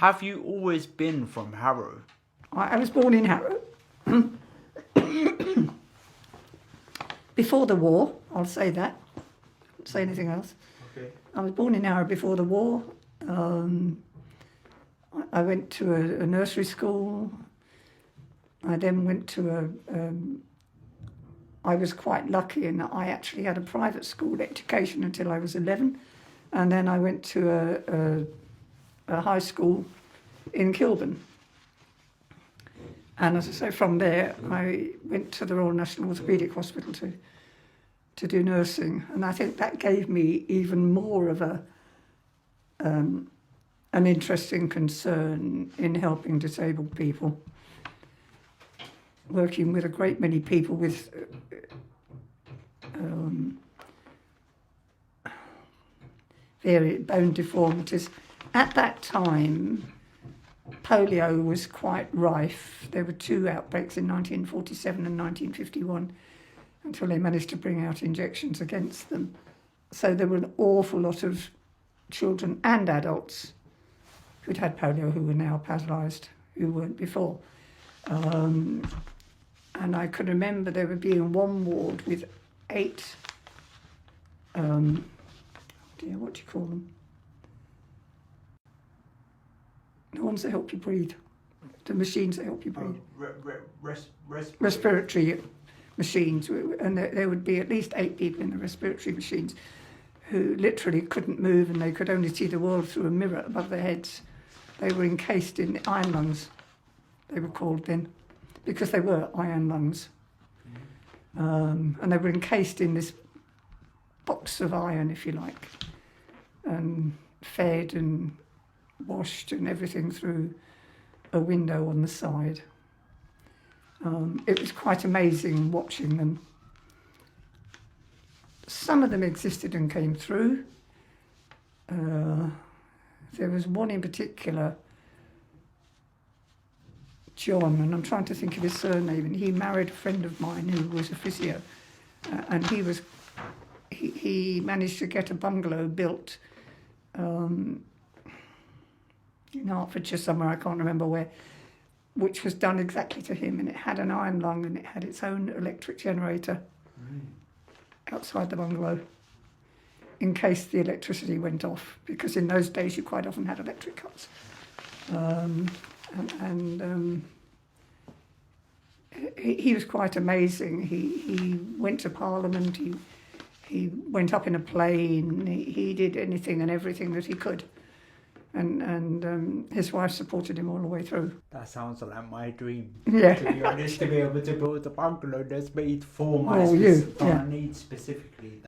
have you always been from Harrow? I was born in Harrow. Before the war, I'll say that. Won't say anything else. Okay. I was born in Harrow before the war. I went to a nursery school. I then went to I was quite lucky in that I actually had a private school education until I was 11. And then I went to a high school in Kilburn. And as I say, from there, I went to the Royal National Orthopaedic Hospital to do nursing. And I think that gave me even more of an interest and concern in helping disabled people. Working with a great many people with various bone deformities. At that time, polio was quite rife. There were 2 outbreaks in 1947 and 1951 until they managed to bring out injections against them. So there were an awful lot of children and adults who'd had polio who were now paralysed, who weren't before. And I can remember there would be in one ward with 8, what do you call them? The ones that help you breathe. The machines that help you breathe. Respiratory machines. And there would be at least 8 people in the respiratory machines who literally couldn't move, and they could only see the world through a mirror above their heads. They were encased in iron lungs, they were called then, because they were iron lungs. And they were encased in this box of iron, if you like, and fed and washed and everything through a window on the side. It was quite amazing watching them. Some of them existed and came through. There was one in particular, John, and I'm trying to think of his surname, and he married a friend of mine who was a physio, and he managed to get a bungalow built in Hertfordshire somewhere, I can't remember where, which was done exactly to him, and it had an iron lung and it had its own electric generator outside the bungalow in case the electricity went off, because in those days you quite often had electric cuts. He was quite amazing. He went to Parliament, he went up in a plane, he did anything and everything that he could. And his wife supported him all the way through. That sounds like my dream. Yeah. To be honest, to be able to build a bungalow that's made for my needs needs specifically.